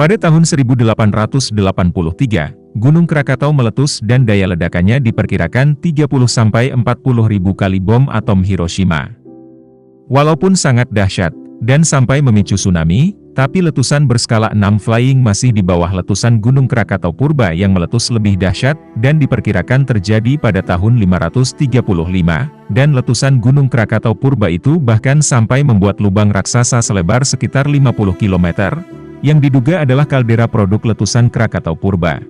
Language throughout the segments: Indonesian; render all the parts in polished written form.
Pada tahun 1883, Gunung Krakatau meletus dan daya ledakannya diperkirakan 30-40 ribu kali bom atom Hiroshima. Walaupun sangat dahsyat, dan sampai memicu tsunami, tapi letusan berskala 6 flying masih di bawah letusan Gunung Krakatau purba yang meletus lebih dahsyat, dan diperkirakan terjadi pada tahun 535, dan letusan Gunung Krakatau purba itu bahkan sampai membuat lubang raksasa selebar sekitar 50 km, yang diduga adalah kaldera produk letusan Krakatau purba.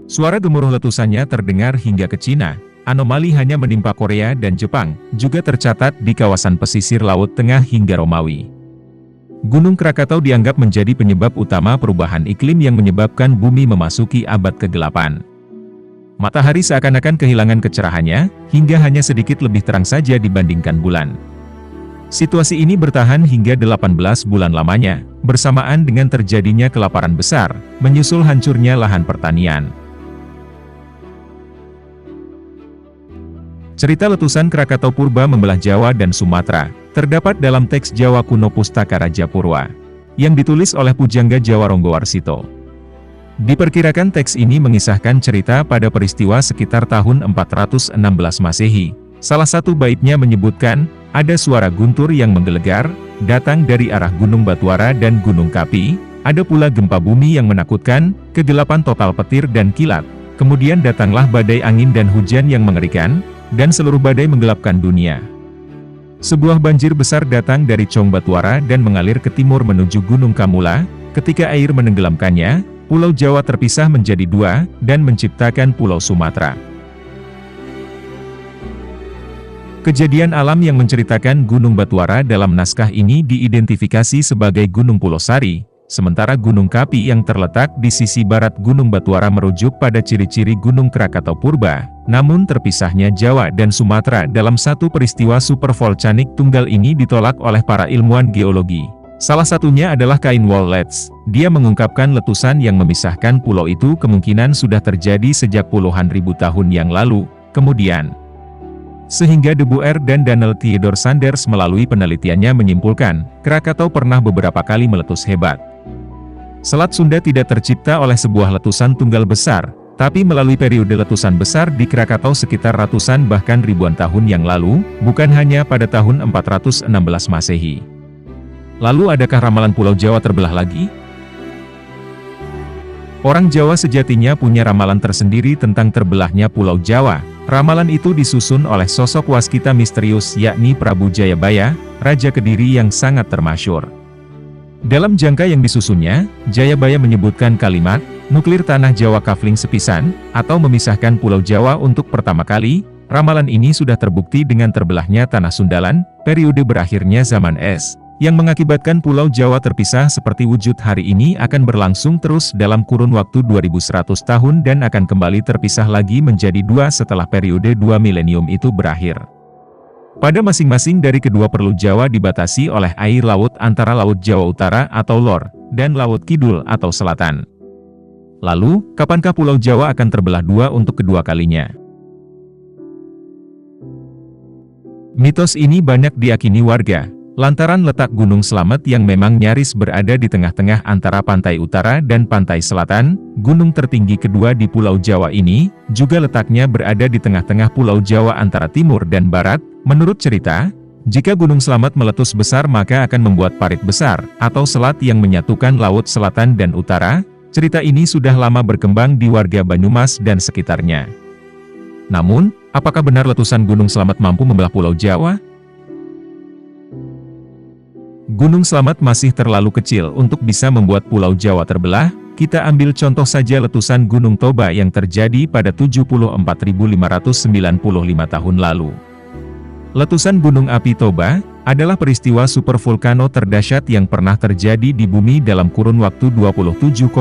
Suara gemuruh letusannya terdengar hingga ke Cina. Anomali hanya menimpa Korea dan Jepang, juga tercatat di kawasan pesisir Laut Tengah hingga Romawi. Gunung Krakatau dianggap menjadi penyebab utama perubahan iklim yang menyebabkan bumi memasuki abad kegelapan. Matahari seakan-akan kehilangan kecerahannya, hingga hanya sedikit lebih terang saja dibandingkan bulan. Situasi ini bertahan hingga 18 bulan lamanya, bersamaan dengan terjadinya kelaparan besar, menyusul hancurnya lahan pertanian. Cerita letusan Krakatau purba membelah Jawa dan Sumatera, terdapat dalam teks Jawa kuno Pustaka Raja Purwa, yang ditulis oleh Pujangga Jawa Ronggowarsito. Diperkirakan teks ini mengisahkan cerita pada peristiwa sekitar tahun 416 Masehi. Salah satu baitnya menyebutkan, ada suara guntur yang menggelegar, datang dari arah Gunung Batuara dan Gunung Kapi, ada pula gempa bumi yang menakutkan, kegelapan total petir dan kilat, kemudian datanglah badai angin dan hujan yang mengerikan, dan seluruh badai menggelapkan dunia. Sebuah banjir besar datang dari Cong Batuara dan mengalir ke timur menuju Gunung Kamula. Ketika air menenggelamkannya, Pulau Jawa terpisah menjadi dua, dan menciptakan Pulau Sumatera. Kejadian alam yang menceritakan Gunung Batuara dalam naskah ini diidentifikasi sebagai Gunung Pulosari, sementara Gunung Kapi yang terletak di sisi barat Gunung Batuara merujuk pada ciri-ciri Gunung Krakatau purba. Namun terpisahnya Jawa dan Sumatera dalam satu peristiwa supervolcanik tunggal ini ditolak oleh para ilmuwan geologi. Salah satunya adalah Kain Wolletz. Dia mengungkapkan letusan yang memisahkan pulau itu kemungkinan sudah terjadi sejak puluhan ribu tahun yang lalu, kemudian. Sehingga De Boer dan Daniel Theodor Sanders melalui penelitiannya menyimpulkan, Krakatau pernah beberapa kali meletus hebat. Selat Sunda tidak tercipta oleh sebuah letusan tunggal besar, tapi melalui periode letusan besar di Krakatau sekitar ratusan bahkan ribuan tahun yang lalu, bukan hanya pada tahun 416 Masehi. Lalu adakah ramalan Pulau Jawa terbelah lagi? Orang Jawa sejatinya punya ramalan tersendiri tentang terbelahnya Pulau Jawa. Ramalan itu disusun oleh sosok waskita misterius yakni Prabu Jayabaya, Raja Kediri yang sangat termasyur. Dalam jangka yang disusunnya, Jayabaya menyebutkan kalimat, nuklir tanah Jawa kafling sepisan, atau memisahkan Pulau Jawa untuk pertama kali. Ramalan ini sudah terbukti dengan terbelahnya tanah Sundalan, periode berakhirnya zaman es, yang mengakibatkan Pulau Jawa terpisah seperti wujud hari ini akan berlangsung terus dalam kurun waktu 2100 tahun dan akan kembali terpisah lagi menjadi dua setelah periode 2 milenium itu berakhir. Pada masing-masing dari kedua Pulau Jawa dibatasi oleh air laut antara Laut Jawa Utara atau LOR, dan Laut Kidul atau Selatan. Lalu, kapankah Pulau Jawa akan terbelah dua untuk kedua kalinya? Mitos ini banyak diyakini warga, lantaran letak Gunung Slamet yang memang nyaris berada di tengah-tengah antara pantai utara dan pantai selatan. Gunung tertinggi kedua di Pulau Jawa ini, juga letaknya berada di tengah-tengah Pulau Jawa antara timur dan barat. Menurut cerita, jika Gunung Slamet meletus besar maka akan membuat parit besar, atau selat yang menyatukan laut selatan dan utara. Cerita ini sudah lama berkembang di warga Banyumas dan sekitarnya. Namun, apakah benar letusan Gunung Slamet mampu membelah Pulau Jawa? Gunung Slamet masih terlalu kecil untuk bisa membuat Pulau Jawa terbelah. Kita ambil contoh saja letusan Gunung Toba yang terjadi pada 74.595 tahun lalu. Letusan Gunung Api Toba adalah peristiwa supervolcano terdahsyat yang pernah terjadi di bumi dalam kurun waktu 27,8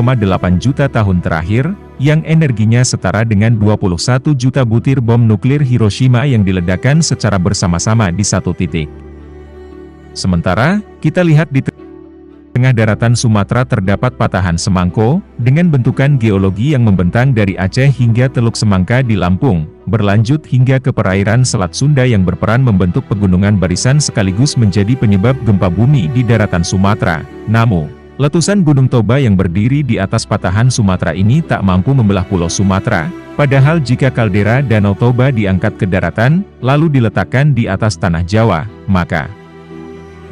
juta tahun terakhir, yang energinya setara dengan 21 juta butir bom nuklir Hiroshima yang diledakkan secara bersama-sama di satu titik. Sementara, kita lihat di tengah daratan Sumatera terdapat patahan Semangko, dengan bentukan geologi yang membentang dari Aceh hingga Teluk Semangka di Lampung, berlanjut hingga ke perairan Selat Sunda yang berperan membentuk pegunungan barisan sekaligus menjadi penyebab gempa bumi di daratan Sumatera. Namun, Letusan Gunung Toba yang berdiri di atas patahan Sumatera ini tak mampu membelah Pulau Sumatera, padahal jika kaldera Danau Toba diangkat ke daratan, lalu diletakkan di atas tanah Jawa, maka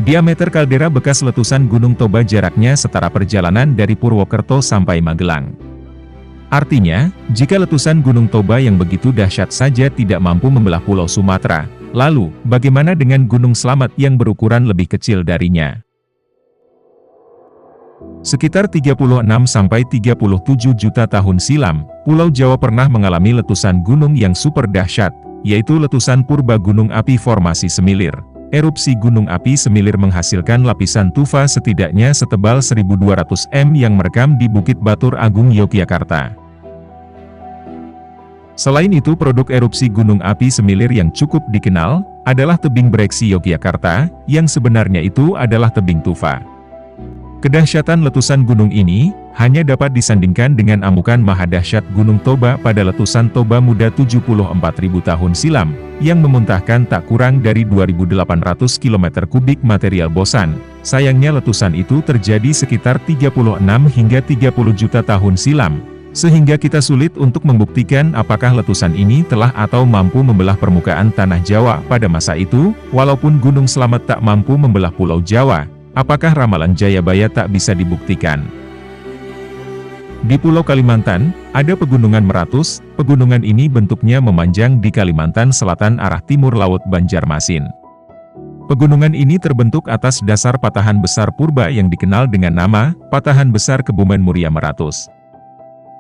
diameter kaldera bekas letusan Gunung Toba jaraknya setara perjalanan dari Purwokerto sampai Magelang. Artinya, jika letusan Gunung Toba yang begitu dahsyat saja tidak mampu membelah Pulau Sumatera, lalu, bagaimana dengan Gunung Slamet yang berukuran lebih kecil darinya? Sekitar 36-37 juta tahun silam, Pulau Jawa pernah mengalami letusan gunung yang super dahsyat, yaitu letusan purba gunung api formasi semilir. Erupsi gunung api semilir menghasilkan lapisan tufa setidaknya setebal 1200 m yang merekam di Bukit Batur Agung, Yogyakarta. Selain itu, produk erupsi gunung api semilir yang cukup dikenal adalah tebing bereksi Yogyakarta, yang sebenarnya itu adalah tebing tufa. Kedahsyatan letusan gunung ini hanya dapat disandingkan dengan amukan mahadahsyat Gunung Toba pada letusan Toba Muda 74.000 tahun silam, yang memuntahkan tak kurang dari 2.800 km kubik material bosan. Sayangnya letusan itu terjadi sekitar 36 hingga 30 juta tahun silam, sehingga kita sulit untuk membuktikan apakah letusan ini telah atau mampu membelah permukaan tanah Jawa pada masa itu. Walaupun Gunung Slamet tak mampu membelah Pulau Jawa, apakah ramalan Jayabaya tak bisa dibuktikan? Di Pulau Kalimantan, ada Pegunungan Meratus. Pegunungan ini bentuknya memanjang di Kalimantan Selatan arah timur Laut Banjarmasin. Pegunungan ini terbentuk atas dasar patahan besar purba yang dikenal dengan nama Patahan Besar Kebumen Muria Meratus.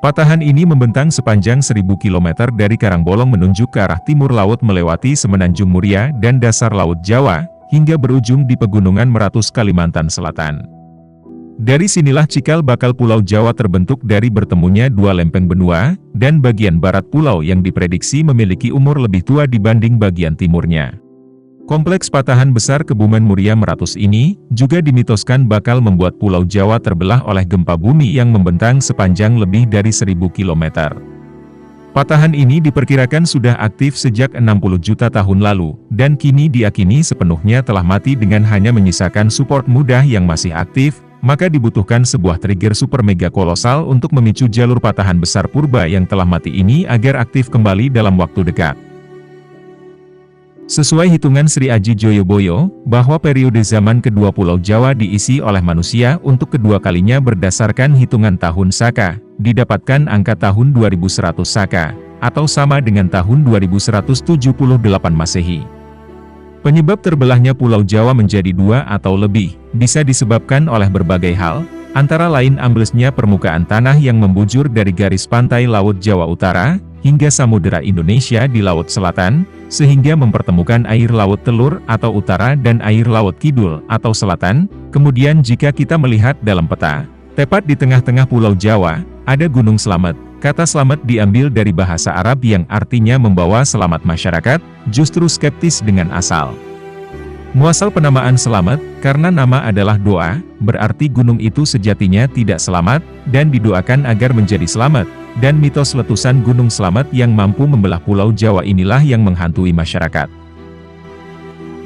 Patahan ini membentang sepanjang 1000 km dari Karangbolong menunjuk ke arah timur laut melewati Semenanjung Muria dan dasar Laut Jawa, hingga berujung di Pegunungan Meratus, Kalimantan Selatan. Dari sinilah cikal bakal Pulau Jawa terbentuk dari bertemunya dua lempeng benua, dan bagian barat pulau yang diprediksi memiliki umur lebih tua dibanding bagian timurnya. Kompleks Patahan Besar Kebumen Muria Meratus ini juga dimitoskan bakal membuat Pulau Jawa terbelah oleh gempa bumi yang membentang sepanjang lebih dari 1000 km. Patahan ini diperkirakan sudah aktif sejak 60 juta tahun lalu, dan kini diyakini sepenuhnya telah mati dengan hanya menyisakan support mudah yang masih aktif. Maka dibutuhkan sebuah trigger super mega kolosal untuk memicu jalur patahan besar purba yang telah mati ini agar aktif kembali dalam waktu dekat. Sesuai hitungan Sri Aji Joyoboyo, bahwa periode zaman kedua Pulau Jawa diisi oleh manusia untuk kedua kalinya berdasarkan hitungan tahun Saka, didapatkan angka tahun 2100 Saka, atau sama dengan tahun 2178 Masehi. Penyebab terbelahnya Pulau Jawa menjadi dua atau lebih, bisa disebabkan oleh berbagai hal, antara lain amblesnya permukaan tanah yang membujur dari garis pantai Laut Jawa Utara, hingga Samudera Indonesia di Laut Selatan, sehingga mempertemukan air Laut Telur atau Utara dan air Laut Kidul atau Selatan. Kemudian jika kita melihat dalam peta, tepat di tengah-tengah Pulau Jawa, ada Gunung Slamet. Kata Slamet diambil dari bahasa Arab yang artinya membawa selamat masyarakat, justru skeptis dengan asal. Muasal penamaan Slamet, karena nama adalah doa, berarti gunung itu sejatinya tidak selamat, dan didoakan agar menjadi selamat, dan mitos letusan Gunung Slamet yang mampu membelah Pulau Jawa inilah yang menghantui masyarakat.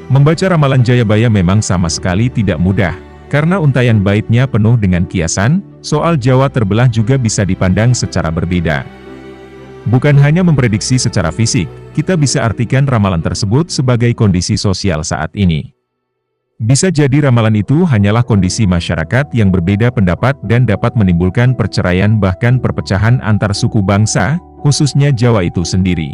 Membaca ramalan Jayabaya memang sama sekali tidak mudah, karena untayan baitnya penuh dengan kiasan. Soal Jawa terbelah juga bisa dipandang secara berbeda. Bukan hanya memprediksi secara fisik, kita bisa artikan ramalan tersebut sebagai kondisi sosial saat ini. Bisa jadi ramalan itu hanyalah kondisi masyarakat yang berbeda pendapat dan dapat menimbulkan perceraian bahkan perpecahan antar suku bangsa, khususnya Jawa itu sendiri.